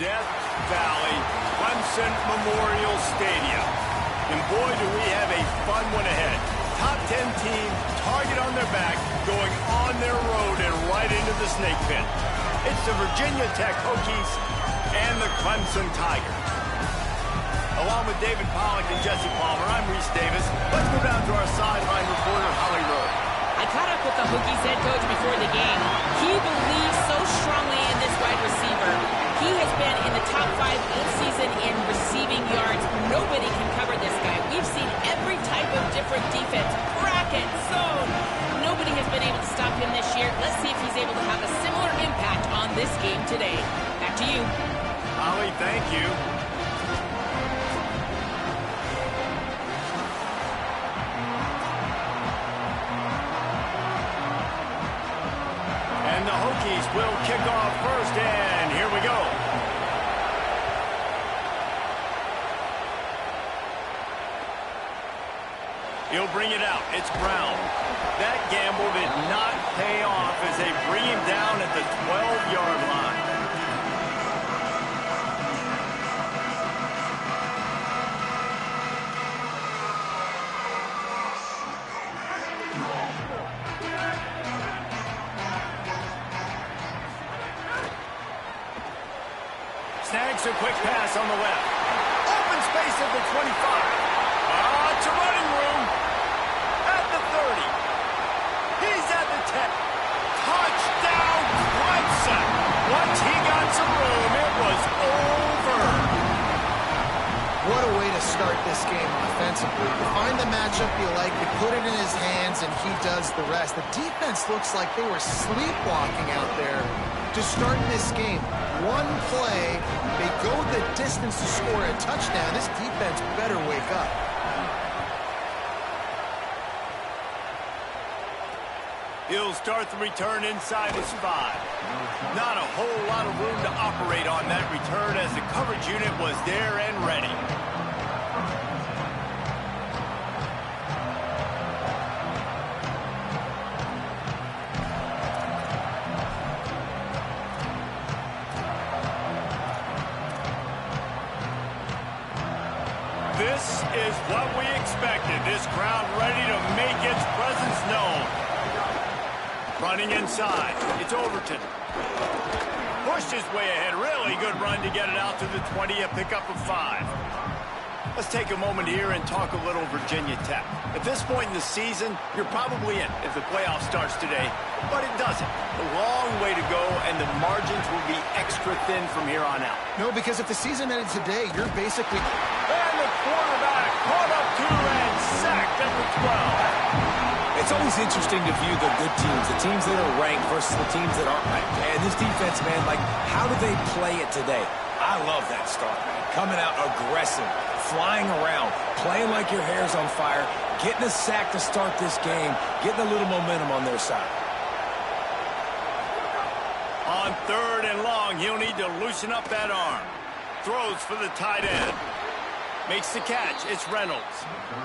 Death Valley, Clemson Memorial Stadium. And boy, do we have a fun one ahead. Top 10 team, target on their back, going on their road and right into the snake pit. It's the Virginia Tech Hokies and the Clemson Tigers. Along with David Pollack and Jesse Palmer, I'm Reese Davis. Let's move down to our sideline reporter, Holly Rowe. I caught up with the Hokies head coach before the game. He believes so strongly in this wide receiver. He has been in the top 5 all season in receiving yards. Nobody can cover this guy. We've seen every type of different defense, bracket, zone. Nobody has been able to stop him this year. Let's see if he's able to have a similar impact on this game today. Back to you. Holly, thank you. And the Hokies will kick off first, and here we go. He'll bring it out. It's Brown. That gamble did not pay off as they bring him down at the 12-yard line. Snags a quick pass on the left. Open space at the 25. It's a running room. At the 30. He's at the 10. Touchdown, Clemson. Once he got some room, it was over. What a way to start this game offensively. You find the matchup you like, you put it in his hands, and he does the rest. The defense looks like they were sleepwalking out there to start this game. One play, they go the distance to score a touchdown. This defense better wake up. He'll start the return inside his 5. Not a whole lot of room to operate on that return as the coverage unit was there and ready. This is what we expected. This crowd ready to make its presence known. Running inside. It's Overton. Pushed his way ahead. Really good run to get it out to the 20, a pickup of 5. Let's take a moment here and talk a little Virginia Tech. At this point in the season, you're probably in if the playoff starts today, but it doesn't. A long way to go, and the margins will be extra thin from here on out. No, because if the season ended today, you're basically... And the quarterback caught up to and sacked at the 12. It's always interesting to view the good teams, the teams that are ranked versus the teams that aren't ranked. And this defense, man, like, how do they play it today? I love that start, man. Coming out aggressive, flying around, playing like your hair's on fire, getting a sack to start this game, getting a little momentum on their side. On 3rd and long, he'll need to loosen up that arm. Throws for the tight end. Makes the catch. It's Reynolds.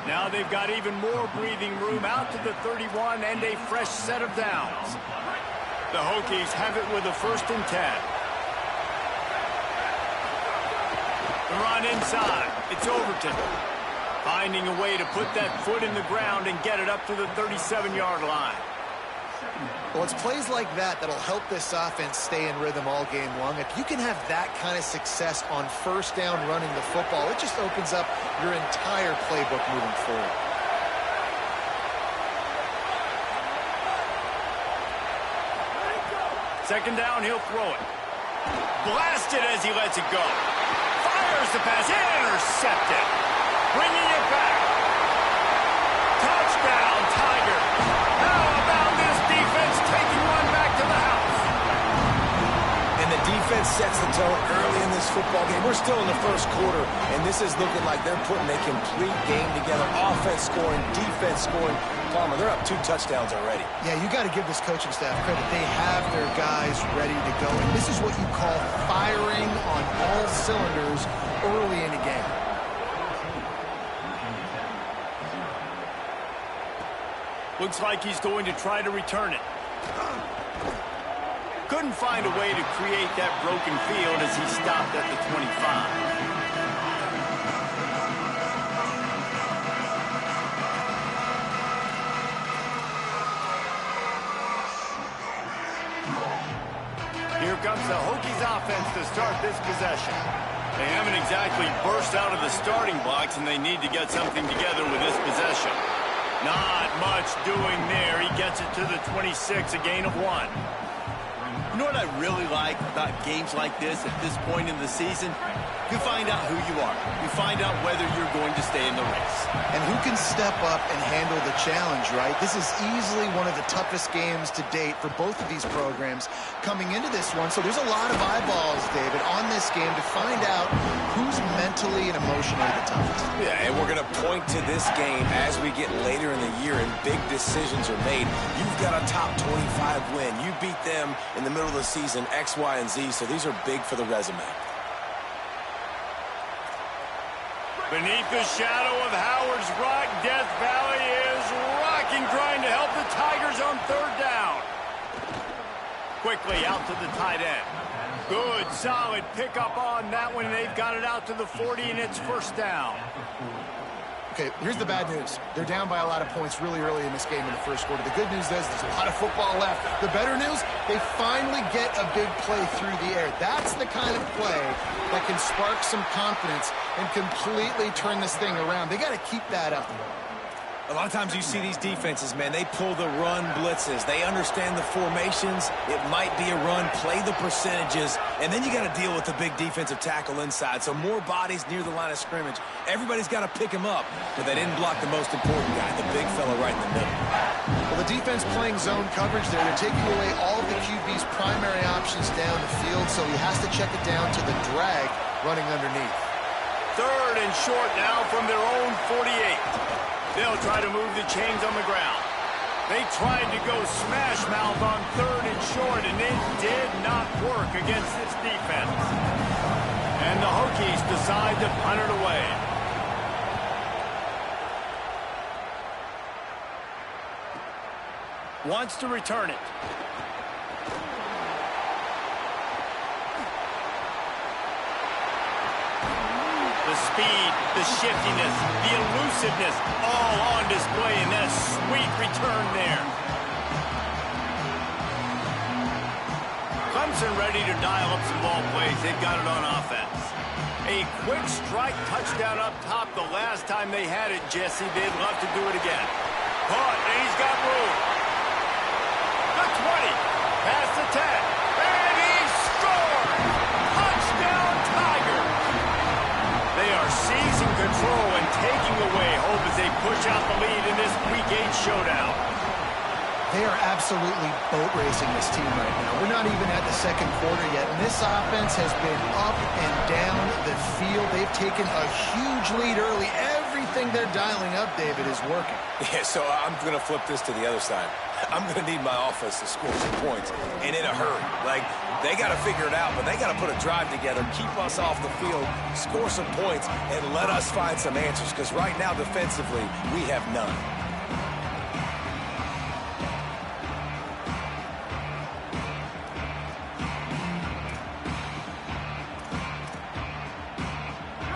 Now they've got even more breathing room out to the 31 and a fresh set of downs. The Hokies have it with a 1st and 10. The run inside. It's Overton. Finding a way to put that foot in the ground and get it up to the 37-yard line. Well, it's plays like that that'll help this offense stay in rhythm all game long. If you can have that kind of success on 1st down running the football, it just opens up your entire playbook moving forward. Second down, he'll throw it. Blasted as he lets it go. Fires the pass. Intercepted. Bringing it back. Touchdown, Tigers. How about this defense taking one back to the house? And the defense sets the tone early in this football game. We're still in the first quarter, and this is looking like they're putting a complete game together. Offense scoring, defense scoring. Palmer, they're up 2 touchdowns already. Yeah, you got to give this coaching staff credit. They have their guys ready to go, and this is what you call firing on all cylinders early in a game. Looks like he's going to try to return it. Couldn't find a way to create that broken field as he stopped at the 25. Here comes the Hokies offense to start this possession. They haven't exactly burst out of the starting blocks, and they need to get something together with this possession. Not much doing there. He gets it to the 26, a gain of 1. You know what I really like about games like this at this point in the season? You find out who you are. You find out whether you're going to stay in the race. And who can step up and handle the challenge, right? This is easily one of the toughest games to date for both of these programs coming into this one. So there's a lot of eyeballs, David, on this game to find out who's mentally and emotionally the toughest. Yeah, and we're going to point to this game as we get later in the year and big decisions are made. You've got a top 25 win. You beat them in the middle of the season, X, Y, and Z, so these are big for the resume. Beneath the shadow of Howard's Rock, Death Valley is rocking, trying to help the Tigers on 3rd down. Quickly out to the tight end. Good, solid pickup on that one. They've got it out to the 40, and it's 1st down. Okay, here's the bad news. They're down by a lot of points really early in this game in the first quarter. The good news is there's a lot of football left. The better news, they finally get a big play through the air. That's the kind of play that can spark some confidence and completely turn this thing around. They got to keep that up. A lot of times you see these defenses, man, they pull the run blitzes. They understand the formations. It might be a run, play the percentages, and then you got to deal with the big defensive tackle inside. So more bodies near the line of scrimmage. Everybody's got to pick him up, but they didn't block the most important guy, the big fella right in the middle. Well, the defense playing zone coverage there. They're taking away all of the QB's primary options down the field, so he has to check it down to the drag running underneath. 3rd and short now from their own 48. They'll try to move the chains on the ground. They tried to go smash mouth on 3rd and short, and it did not work against this defense. And the Hokies decide to punt it away. Wants to return it. The speed, the shiftiness, the elusiveness, all on display in that sweet return there. Clemson ready to dial up some ball plays. They've got it on offense. A quick strike touchdown up top the last time they had it, Jesse. They'd love to do it again. Caught, and he's got room. The 20, past the 10, and he scored! Touchdown, Tigers! They are seizing control and taking away hope as they push out the lead in this Week 8 showdown. They are absolutely boat racing this team right now. We're not even at the second quarter yet, and this offense has been up and down the field. They've taken a huge lead early. Everything they're dialing up, David, is working. Yeah, so I'm going to flip this to the other side. I'm going to need my offense to score some points, and in a hurry. Like, they got to figure it out, but they got to put a drive together, keep us off the field, score some points, and let us find some answers, because right now, defensively, we have none.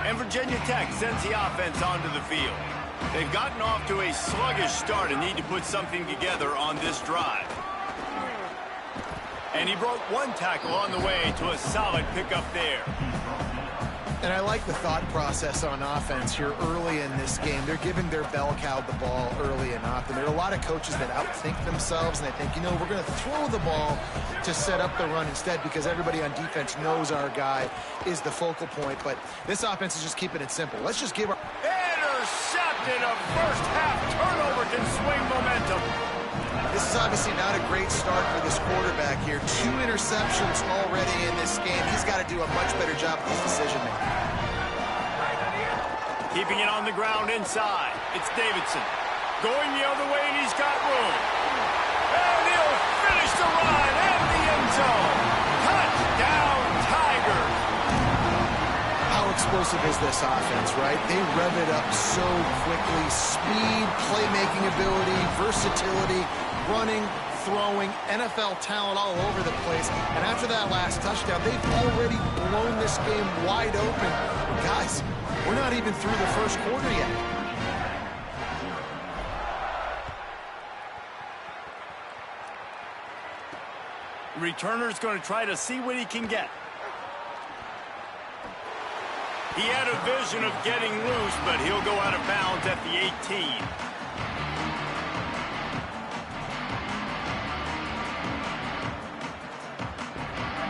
And Virginia Tech sends the offense onto the field. They've gotten off to a sluggish start and need to put something together on this drive. And he broke one tackle on the way to a solid pickup there. And I like the thought process on offense here early in this game. They're giving their bell cow the ball early and often. There are a lot of coaches that outthink themselves, and they think, you know, we're going to throw the ball to set up the run instead because everybody on defense knows our guy is the focal point. But this offense is just keeping it simple. Let's just give our... Intercepted. A first half turnover can swing momentum. This is obviously not a great start for this quarterback here. 2 interceptions already in this game. He's got to do a much better job with his decision-making. Keeping it on the ground inside. It's Davidson. Going the other way, and he's got room. And he'll finish the run in the end zone. Touchdown, Tigers. How explosive is this offense, right? They rev it up so quickly. Speed, playmaking ability, versatility, running, throwing, NFL talent all over the place. And after that last touchdown, they've already blown this game wide open. Guys, we're not even through the first quarter yet. The returner's going to try to see what he can get. He had a vision of getting loose, but he'll go out of bounds at the 18.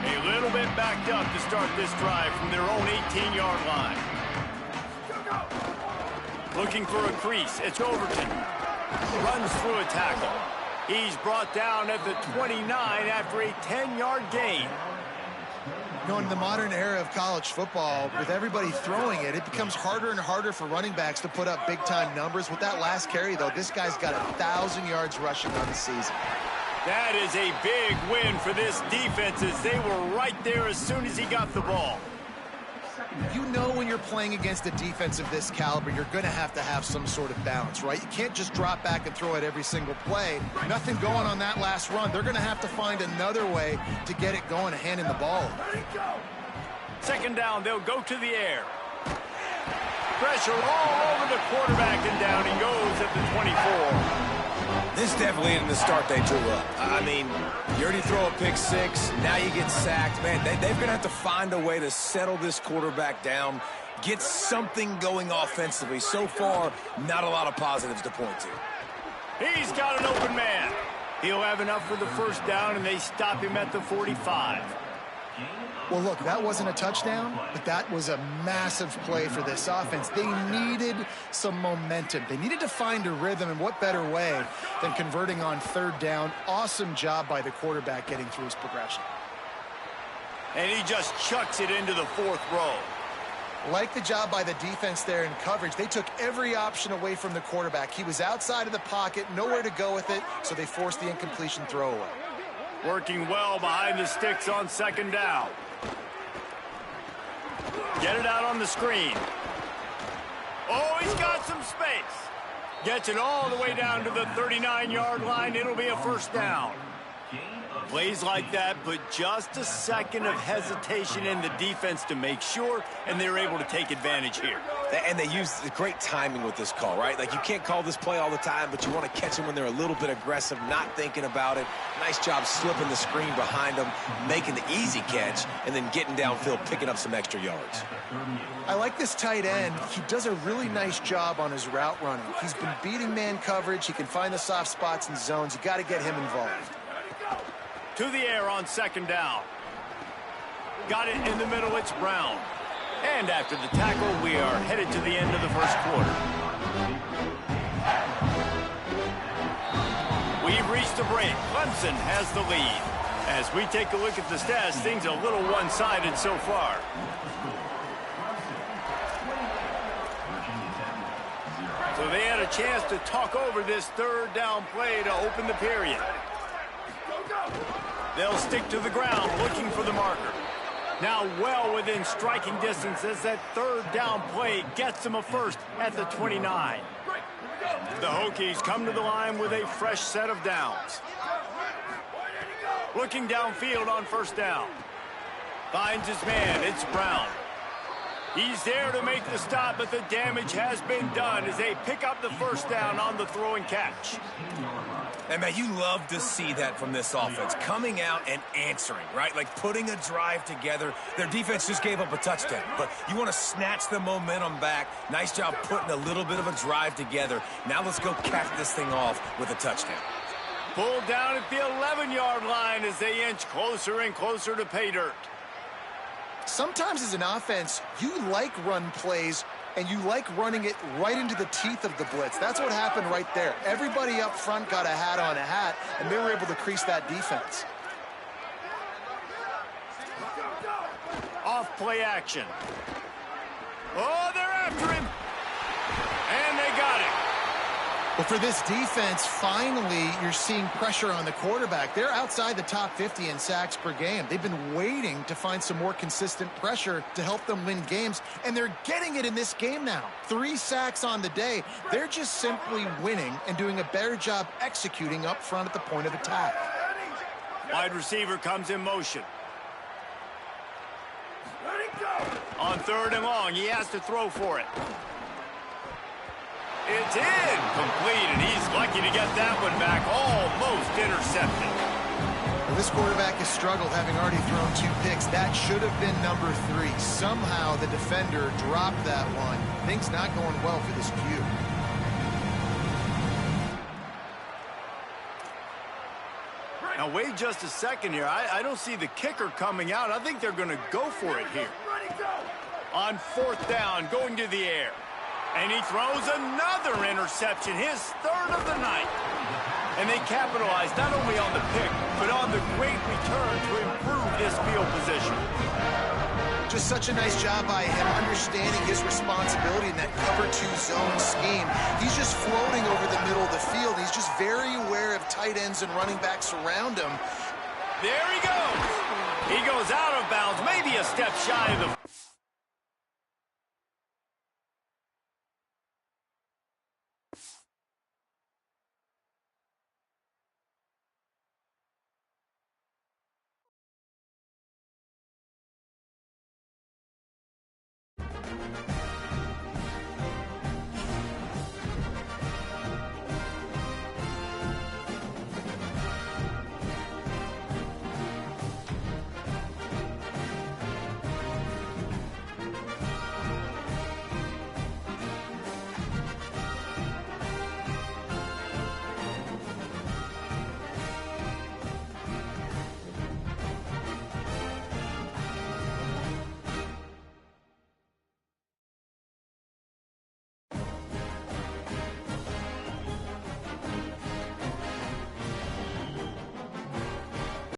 A little bit backed up to start this drive from their own 18-yard line. Looking for a crease. It's Overton. Runs through a tackle. He's brought down at the 29 after a 10-yard gain. You know, in the modern era of college football, with everybody throwing it, it becomes harder and harder for running backs to put up big-time numbers. With that last carry, though, this guy's got 1,000 yards rushing on the season. That is a big win for this defense as they were right there as soon as he got the ball. You know when you're playing against a defense of this caliber, you're going to have some sort of balance, right? You can't just drop back and throw it every single play. Nothing going on that last run. They're going to have to find another way to get it going and hand in the ball. Second down, they'll go to the air. Pressure all over the quarterback, and down he goes at the 24. This definitely isn't the start they drew up. I mean, you already throw a pick six, now you get sacked. Man, they're going to have to find a way to settle this quarterback down, get something going offensively. So far, not a lot of positives to point to. He's got an open man. He'll have enough for the first down, and they stop him at the 45. Well, look, that wasn't a touchdown, but that was a massive play for this offense. They needed some momentum. They needed to find a rhythm, and what better way than converting on third down. Awesome job by the quarterback getting through his progression. And he just chucks it into the fourth row. Like the job by the defense there in coverage. They took every option away from the quarterback. He was outside of the pocket, nowhere to go with it, so they forced the incompletion throwaway. Working well behind the sticks on second down. Get it out on the screen. Oh, he's got some space. Gets it all the way down to the 39-yard line. It'll be a first down. Plays like that put just a second of hesitation in the defense to make sure, and they're able to take advantage here. And they use the great timing with this call, right? Like, you can't call this play all the time, but you want to catch them when they're a little bit aggressive, not thinking about it. Nice job slipping the screen behind them, making the easy catch, and then getting downfield, picking up some extra yards. I like this tight end. He does a really nice job on his route running. He's been beating man coverage. He can find the soft spots and zones. You got to get him involved. To the air on second down. Got it in the middle, it's Brown. And after the tackle, we are headed to the end of the first quarter. We've reached the break. Clemson has the lead. As we take a look at the stats, things a little one-sided so far. So they had a chance to talk over this third down play to open the period. They'll stick to the ground looking for the marker. Now well within striking distance as that third down play gets them a first at the 29. The Hokies come to the line with a fresh set of downs. Looking downfield on first down. Finds his man, it's Brown. He's there to make the stop, but the damage has been done as they pick up the first down on the throw and catch. And, man, you love to see that from this offense, coming out and answering, right? Like putting a drive together. Their defense just gave up a touchdown, but you want to snatch the momentum back. Nice job putting a little bit of a drive together. Now let's go cap this thing off with a touchdown. Pulled down at the 11-yard line as they inch closer and closer to pay dirt. Sometimes as an offense, you like run plays, and you like running it right into the teeth of the blitz. That's what happened right there. Everybody up front got a hat on a hat, and they were able to crease that defense. Off play action. Oh, they're after him. And they got it. Well, for this defense, finally, you're seeing pressure on the quarterback. They're outside the top 50 in sacks per game. They've been waiting to find some more consistent pressure to help them win games, and they're getting it in this game now. 3 sacks on the day. They're just simply winning and doing a better job executing up front at the point of attack. Wide receiver comes in motion. On 3rd and long, he has to throw for it. It's incomplete, and he's lucky to get that one back, almost intercepted. Well, this quarterback has struggled, having already thrown 2 picks. That should have been number 3. Somehow the defender dropped that one. Things not going well for this Q. Now, wait just a second here. I don't see the kicker coming out. I think they're going to go for it here. On 4th down, going to the air. And he throws another interception, his 3rd of the night. And they capitalize not only on the pick, but on the great return to improve this field position. Just such a nice job by him, understanding his responsibility in that cover 2 zone scheme. He's just floating over the middle of the field. He's just very aware of tight ends and running backs around him. There he goes. He goes out of bounds, maybe a step shy of the